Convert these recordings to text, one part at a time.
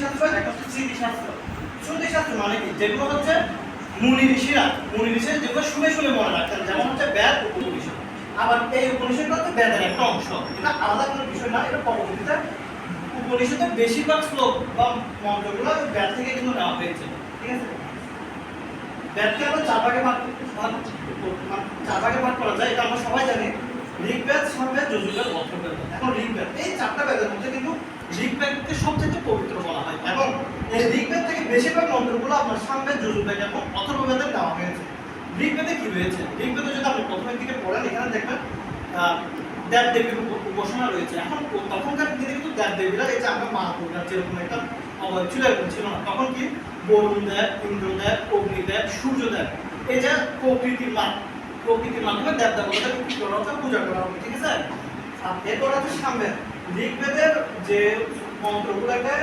শাস্ত্র, একটা হচ্ছে স্মৃতিশাস্ত্র। শ্রুতিশাস্ত্র মানে কি? যেগুলো হচ্ছে মুনি ঋষিরা যেগুলো শুনে শুনে মনে রাখতেন, যেমন হচ্ছে বেদ, উপনিষদ। আবার এই উপনিষদটা হচ্ছে বেদের একটা অংশ, এটা আলাদা কোনো বিষয় না। এটা পরবর্তীতে উপনিষদের বেশিরভাগ শ্লোক বা মন্ত্রগুলো বেদ থেকে কিন্তু নেওয়া হয়েছে, ঠিক আছে? বেদকে আমরা চার ভাগে ভাগ করা যায়, এটা আমরা সবাই জানি। ঋগ্বেদ, সামবেদ, যজুর্বেদ, অথর্ববেদ। এখন ঋগ্বেদ, এই চারটা বেদের মধ্যে কিন্তু ঋগ্বেদকে সবচেয়ে পবিত্র বলা হয়, এবং এই ঋগ্বেদ থেকে বেশিরভাগ মন্ত্রগুলো আপনার সামবেদ, যজুর্বেদ এবং অথর্ববেদে নেওয়া হয়েছে। ঋগ্বেদে কি রয়েছে? ঋগ্বেদে যদি আপনি প্রথমের দিকে পড়েন, এখানে দেখবেন দেব দেবীর উপাসনা রয়েছে। এখন তখনকার দিনে কিন্তু দেব দেবীরা, এই যে আমরা মা দুর্গার যেরকম একটা অবয়ব ছিল, এরকম ছিল না। তখন কি বরুণ দেব, ইন্দ্রদেব, অগ্নিদেব, সূর্যদেব, এই যে প্রকৃতির মাধ্যমে দেব দেবতাদের কি করা হতো? পূজা করা হতো, ঠিক আছে? আর এরপর হচ্ছে সামবেদ। ঋগ্বেদের যে মন্ত্রগুলোকে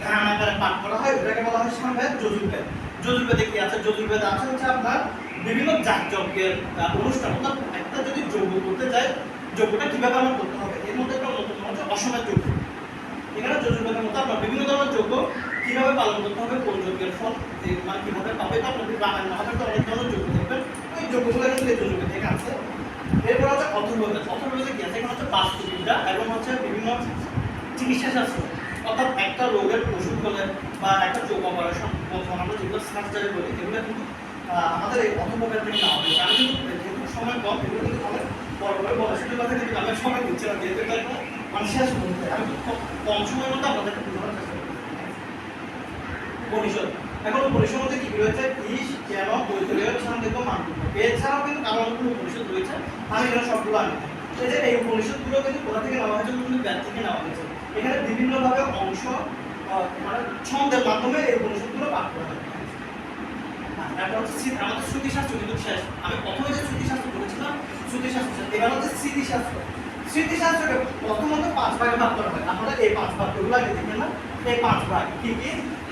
গান আকারে পাঠ করা হয়, ওটাকে বলা হয় সামবেদ। যজুর্বেদ, যজুর্বেদে কি আছে? যজুর্বেদে আছে হচ্ছে আপনার বিভিন্ন যাগযজ্ঞের অনুষ্ঠান। অর্থাৎ একটা যদি যজ্ঞ করতে যায়, যজ্ঞটা কিভাবে আমার করতে হবে, এর মধ্যে একটা অন্যতম হচ্ছে অশ্বমেধ যজ্ঞ। এখানে যজুর্বেদের মধ্যে আপনার বিভিন্ন ধরনের যজ্ঞ কিভাবে পালন করতে হবে, কোন যজ্ঞের ফল মানে কিভাবে পাবে, এটা আপনাদের রামায়ণ মহাভারতে অনেক ধরনের যজ্ঞ দেখবেন। ওই যজ্ঞগুলো কিন্তু এই যজুর্বেদ থেকে আছে। এরপর হচ্ছে অথর্ববেদ। অথর্ববেদে কি আছে? এখানে হচ্ছে বাস্তুবিদ্যা এবং হচ্ছে বিভিন্ন চিকিৎসা শাস্ত্র। অর্থাৎ একটা রোগের ওষুধ হলে বা একটা চোখ অপারেশন, আমরা যেগুলো সার্জারি বলি, এগুলো কিন্তু আমাদের এই অথর্ববেদ থেকে নেওয়া হয়েছে। আমি কিন্তু যেহেতু সময় কম, এগুলো কিন্তু অনেক বড় বড় বলার কথা কিন্তু আমি সময় দিচ্ছি না, যেহেতু এটা মানে শেষ করতে আমি কম সময়ের মধ্যে আপনাদেরকে বোঝানোর চেষ্টা করছি। উপনিষদ। এখন উপনিষদ মধ্যে কি রয়েছে? ঈশ, জ্ঞান, বৈতরীয়, ছান্দোগ্য, মান্ডূক্য। এছাড়াও কিন্তু আরো অনেকগুলো উপনিষদ রয়েছে, আমি এখানে সবগুলো আনি। এই যে এই উপনিষদগুলো কিন্তু কোথা থেকে নেওয়া হয়েছে? কিন্তু বেদ থেকে নেওয়া হয়েছে। এখানে বিভিন্নভাবে অংশ মানে ছন্দের মাধ্যমে এই উপনিষদগুলো পাঠ করা হয়। তারপর হচ্ছে আমাদের শ্রুতিশাস্ত্র কিন্তু শেষ। আমি প্রথমে যে শ্রুতিশাস্ত্র বলেছিলাম, শ্রুতিশাস্ত্র, এবার হচ্ছে স্মৃতিশাস্ত্র। স্মৃতিশাস্ত্রকে প্রথমত 5 ভাগে ভাগ করা হয়। আপনারা এই 5 ভাগগুলো আগে দেখেন না। এই 5 ভাগ কি কি?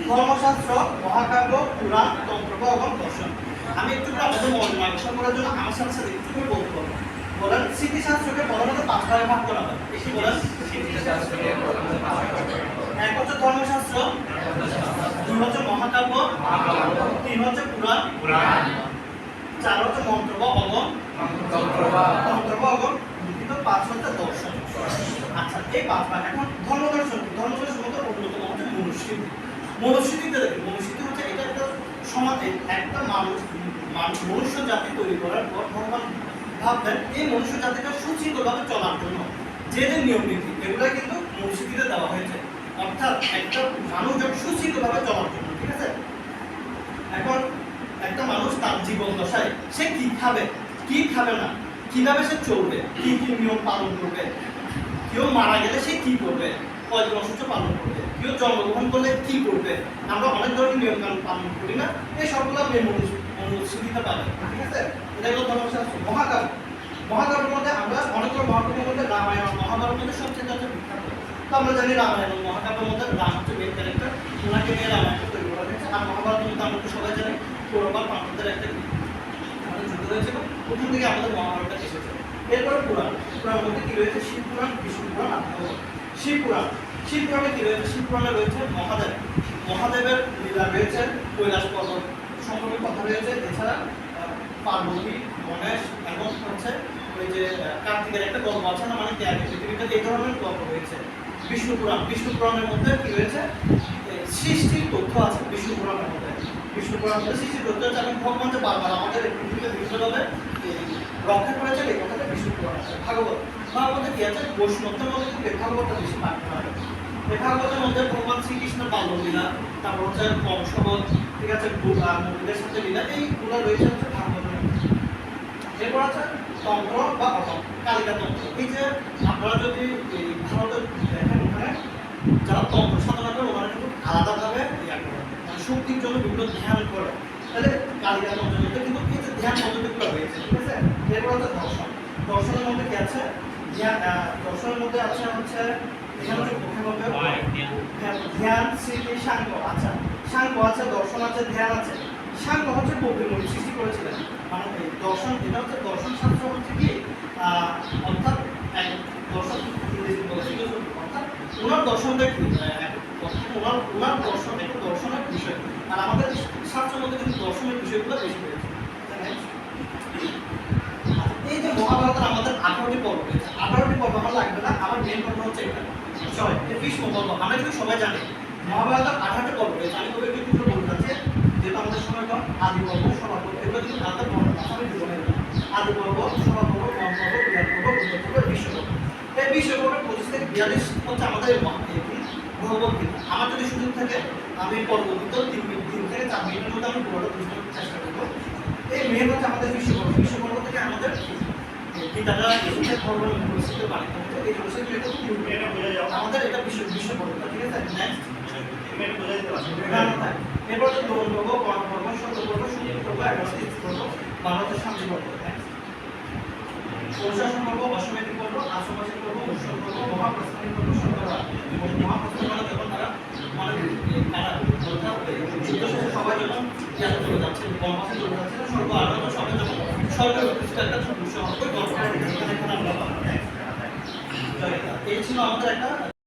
ধর্মশাস্ত্র, মহাকাব্য, পুরাণ, তন্ত্র এবং দর্শন। আমি একটু করে আপনাদের মন আকর্ষণ করার জন্য আমার সাথে সাথে একটু করে বলতে পারবো। বলেন, স্মৃতিশাস্ত্রকে প্রধানত 5 ভাগে ভাগ করা হয়। এসে বলেন, স্মৃতিশাস্ত্রকে প্রধানত 5 ভাগে ভাগ করা হয়। এক হচ্ছে ধর্মশাস্ত্র, দুই হচ্ছে মহাকাব্য, তিন হচ্ছে পুরাণ, চার হচ্ছে মন্ত্র বা অগম, কিন্তু 5 হচ্ছে দর্শন। আচ্ছা, এই 5 ভাগ। এখন ধর্মদর্শন মধ্যে অন্যতম হচ্ছে মনুস্মৃতি। মনুস্মৃতিতে দেখুন, মনুস্মৃতি হচ্ছে এটা একটা সমাজে একটা মনুষ্য জাতি তৈরি করার পর ভগবান ভাববেন এই মনুষ্য জাতিটা সুশৃঙ্খলভাবে চলার জন্য যে যে নিয়ম নীতি, এগুলো কিন্তু মনুস্মৃতিতে দেওয়া হয়েছে। অর্থাৎ একটা মানুষ যখন সুশৃঙ্খলভাবে চলার জন্য, ঠিক আছে? এখন একটা মানুষ তার জীবন দশায় সে কি খাবে, কি খাবে না, কিভাবে সে চলবে, কি কি নিয়ম পালন করবে, কেউ মারা গেলে সে কি করবে, কয়দিন অসুস্থ পালন করবে, কেউ জন্মগ্রহণ করলে কি করবে, আমরা অনেক ধরনের নিয়ম কানুন পালন করি না, এই সবগুলো আপনি মনুস্মৃতিতে পাবেন, ঠিক আছে? এটা হলো ধর্মশাস্ত্র। মহাকাব্যের মধ্যে আমরা অনেকগুলো মহাকাব্যের মধ্যে রামায়ণ, মহাভারত মধ্যে সবচেয়ে বিখ্যাত। তো আমরা জানি রামায়ণ এবং মহাকাব্যের মধ্যে রাম হচ্ছে মেইন ক্যারেক্টার, ওনাকে নিয়ে রামায়ণটা তৈরি করা হয়েছে। আর মহাভারতের মধ্যে আমরা সবাই জানি কৌরব আর পাণ্ডবদের একটা যুদ্ধ হয়েছিল, ওখান থেকে আমাদের মহাভারতটা এসেছে। এরপরে পুরাণের মধ্যে কি রয়েছে? শিবপুরাণ, বিষ্ণু পুরাণ, শিবপুরাণে কি রয়েছে? শিবপুরাণে রয়েছে মহাদেবের লীলা রয়েছে, কৈলাস পর্বত সম্পর্কে কথা রয়েছে। এছাড়া পার্বতী, গণেশ এবং হচ্ছে ওই যে কার্তিকের একটা গল্প আছে না, মানে পৃথিবীতে এই ধরনের গল্প রয়েছে। বিষ্ণু পুরাণের মধ্যে কি রয়েছে? সৃষ্টির তথ্য আছে বিষ্ণু পুরাণের মধ্যে। সৃষ্টির তথ্য আছে, এবং ভগবান যে বারবার আমাদের পৃথিবীতে বিভিন্নভাবে রক্ষা করেছে, এই কথাটা বিষ্ণু পুরাণ আছে। ভাগবতে কি আছে? বৈষ্ণবদের মধ্যে কিন্তু ভাগবতটা বেশি পাঠ করা হয়। এই ভাগবতের মধ্যে ভগবান শ্রীকৃষ্ণের বাল্যলীলা, তারপর হচ্ছে বংশবধ, ঠিক আছে, মন্দিরের সাথে লীলা, এইগুলো রয়েছে হচ্ছে ভাগবতের মধ্যে। এরপর আছে তন্ত্র বা অগম, কালিকা তন্ত্র। এই যে আপনারা যদি এই ভারতের দেখেন, ওখানে যারা তন্ত্র সাধনা করে ওনারা কিন্তু আলাদাভাবে মানে শক্তির জন্য বিভিন্ন ধ্যান করে। তাহলে কালিকা তন্ত্রের মধ্যে কিন্তু এই যে ধ্যান পদ্ধতিগুলো রয়েছে, ঠিক আছে? এরপর হচ্ছে দর্শনের মধ্যে কি আছে? দর্শনের মধ্যে আছে হচ্ছে এখানে হচ্ছে ধ্যান, স্মৃতি, সাংখ্য। আচ্ছা, সাংখ্য আছে, দর্শন আছে, ধ্যান আছে। সাংখ্য হচ্ছে কপিল সৃষ্টি করেছিলেন। মানে দর্শন, এটা হচ্ছে দর্শন শাস্ত্র হচ্ছে কি অর্থাৎ দর্শন ইংরেজি বলেছিল, অর্থাৎ ওনার দর্শনটা কি অর্থাৎ ওনার দর্শন একটু দর্শনের বিষয়, আর আমাদের শাস্ত্রের মধ্যে কিন্তু দর্শনের বিষয়গুলো বেশি রয়েছে। এই যে মহাভারতের আমাদের 18টি পর্ব রয়েছে, 18টি পর্ব আমার লাগবে না, আমার মেন পর্ব হচ্ছে এটা সবাই এই ভীষ্ম পর্ব। আমরা কিন্তু সবাই জানি মহাভারতের 18টি পর্ব রয়েছে। আমি তবে একটু বলতে চাচ্ছি, যেহেতু আমাদের সময় কম, আদি পর্ব, সভা পর্ব, এগুলো কিন্তু আলাদা পর্ব না, আমি জীবনের আদি পর্ব, সভা পর্ব, মহা পর্ব, বিরাট পর্ব, উত্তর পর্ব, বিশ্ব পর্ব। এই বিশ্ব পর্বের 25 থেকে 42 হচ্ছে আমাদের ভগবদ্গীতা। আমার যদি সুযোগ থাকে আমি পরবর্তীতে 3 থেকে 4 মিনিটের মধ্যে আমি পুরোটা বুঝতে চেষ্টা করবো। এই মেন হচ্ছে আমাদের বিশ্ব পর্ব। বিশ্ব পর্ব থেকে আমাদের গীতাটা এই ধর্মের পরিস্থিতি বাড়িতে হচ্ছে, এই পরিস্থিতি এটা বোঝা যাও আমাদের এটা বিশ্ব পর্ব। ঠিক আছে, নেক্সট এটা বোঝা যেতে পারছে। এরপর হচ্ছে দোলন পর্ব, কর্ণ পর্ব, সত্য পর্ব, সুন্দর পর্ব, এবং স্থিতি পর্ব, ভারতের শান্তি পর্ব। অনুশাসন পর্ব, অশ্বমেধিক পর্ব, আশ্রমাসিক পর্ব, উৎসব পর্ব, মহাপ্রস্থানিক পর্ব, সরকার মহাপ্রস্থান মানে যখন তারা যুদ্ধ শেষে সবাই যখন ইয়াতে চলে যাচ্ছে, বনবাসে চলে যাচ্ছে, স্বর্গ আলোচনা সবাই যখন স্বর্গের কিছু একটা বিষয় হবে, এই ছিল আমাদের একটা